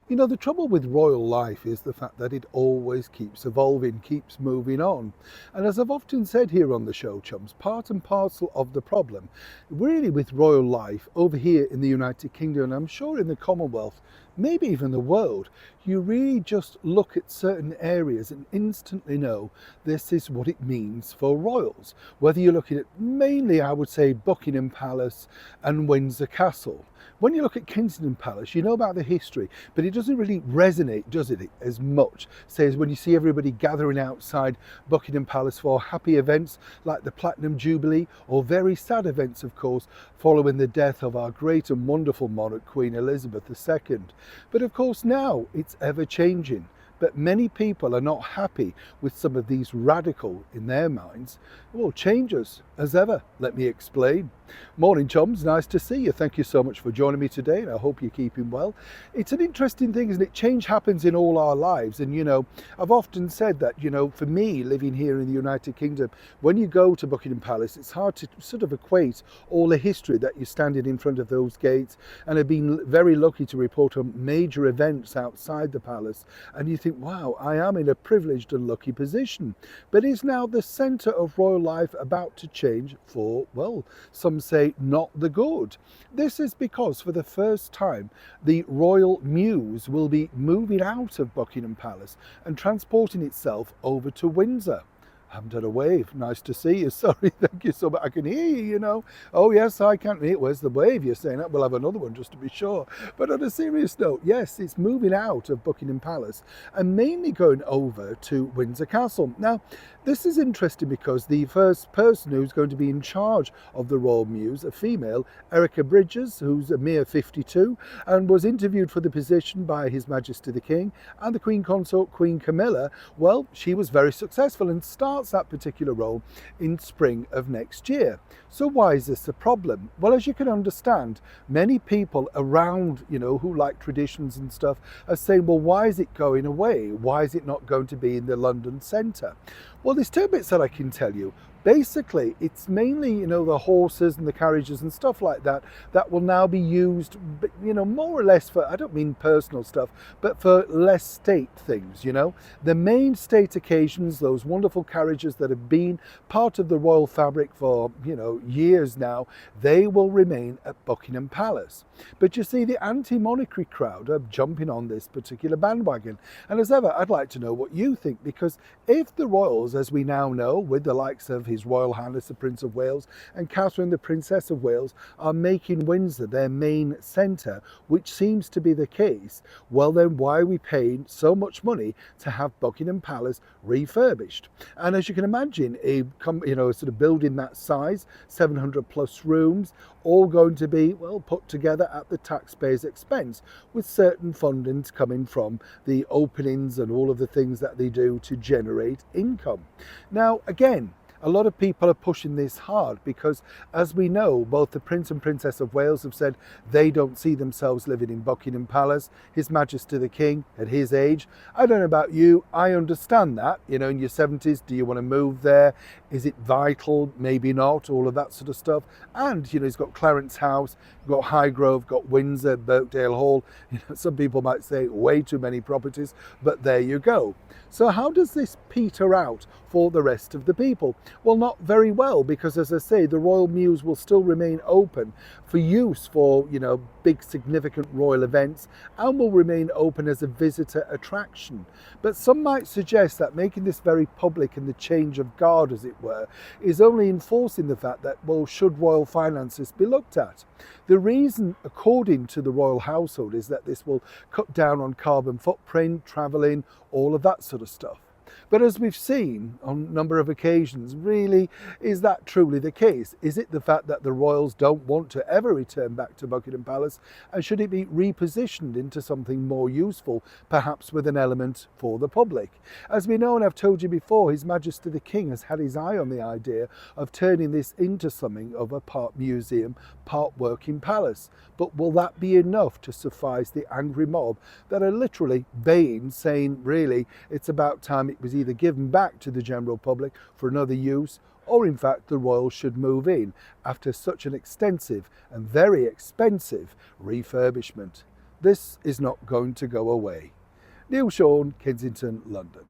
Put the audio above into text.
You know, the trouble with royal life is the fact that it always keeps evolving, keeps moving on. And as I've often said here on the show, chums, part and parcel of the problem, really with royal life over here in the United Kingdom, and I'm sure in the Commonwealth, maybe even the world, you really just look at certain areas and instantly know this is what it means for royals. Whether you're looking at mainly, I would say, Buckingham Palace and Windsor Castle. When you look at Kensington Palace, you know about the history, but it doesn't really resonate, does it, as much, say, as when you see everybody gathering outside Buckingham Palace for happy events like the Platinum Jubilee, or very sad events, of course, following the death of our great and wonderful monarch, Queen Elizabeth II. But of course now it's ever changing. But many people are not happy with some of these radical, in their minds, well, changes. As ever, let me explain. Morning, chums. Nice to see you. Thank you so much for joining me today, and I hope you're keeping well. It's an interesting thing, isn't it? Change happens in all our lives. And, you know, I've often said that, you know, for me, living here in the United Kingdom, when you go to Buckingham Palace, it's hard to sort of equate all the history that you're standing in front of those gates. And I've been very lucky to report on major events outside the palace. And you think, wow, I am in a privileged and lucky position. But is now the centre of royal life about to change for, well, some say not the good? This is because for the first time, the royal MEWS will be moving out of Buckingham Palace and transporting itself over to Windsor. I haven't had a wave. Nice to see you. Sorry, thank you so much. I can hear you, you know. Oh, yes, I can't hear. Where's the wave? You're saying that. We'll have another one just to be sure. But on a serious note, yes, it's moving out of Buckingham Palace and mainly going over to Windsor Castle. Now, this is interesting because the first person who's going to be in charge of the Royal MEWS, a female, Erica Bridges, who's a mere 52, and was interviewed for the position by His Majesty the King and the Queen Consort, Queen Camilla. Well, she was very successful and starts that particular role in spring of next year. So why is this a problem? Well, as you can understand, many people around, you know, who like traditions and stuff are saying, well, why is it going away? Why is it not going to be in the London centre? Well, there's two bits that I can tell you. Basically, it's mainly, you know, the horses and the carriages and stuff like that that will now be used, you know, more or less for, I don't mean personal stuff, but for less state things, you know. The main state occasions, those wonderful carriages that have been part of the royal fabric for, you know, years now, they will remain at Buckingham Palace. But you see, the anti-monarchy crowd are jumping on this particular bandwagon. And as ever, I'd like to know what you think, because if the royals, as we now know, with the likes of His Royal Highness the Prince of Wales and Catherine the Princess of Wales, are making Windsor their main centre, which seems to be the case, well then why are we paying so much money to have Buckingham Palace refurbished? And as you can imagine, a sort of building that size, 700 plus rooms, all going to be, well, put together at the taxpayer's expense, with certain fundings coming from the openings and all of the things that they do to generate income. Now, again, a lot of people are pushing this hard because, as we know, both the Prince and Princess of Wales have said they don't see themselves living in Buckingham Palace. His Majesty the King, at his age, I don't know about you, I understand that, you know, in your 70s, do you want to move there? Is it vital? Maybe not, all of that sort of stuff. And, you know, he's got Clarence House, got Highgrove, got Windsor, Birkdale Hall. You know, some people might say way too many properties, but there you go. So how does this peter out for the rest of the people? Well, not very well, because as I say, the Royal MEWS will still remain open for use for, you know, big significant royal events, and will remain open as a visitor attraction. But some might suggest that making this very public and the change of guard, as it were, is only enforcing the fact that, well, should royal finances be looked at? The reason, according to the royal household, is that this will cut down on carbon footprint, travelling, all of that sort of stuff. But as we've seen on a number of occasions, really, is that truly the case? Is it the fact that the royals don't want to ever return back to Buckingham Palace? And should it be repositioned into something more useful, perhaps with an element for the public? As we know, and I've told you before, His Majesty the King has had his eye on the idea of turning this into something of a part museum, part working palace. But will that be enough to suffice the angry mob that are literally baying, saying, really, it's about time it was either given back to the general public for another use, or in fact the royals should move in after such an extensive and very expensive refurbishment? This is not going to go away. Neil Sean, Kensington, London.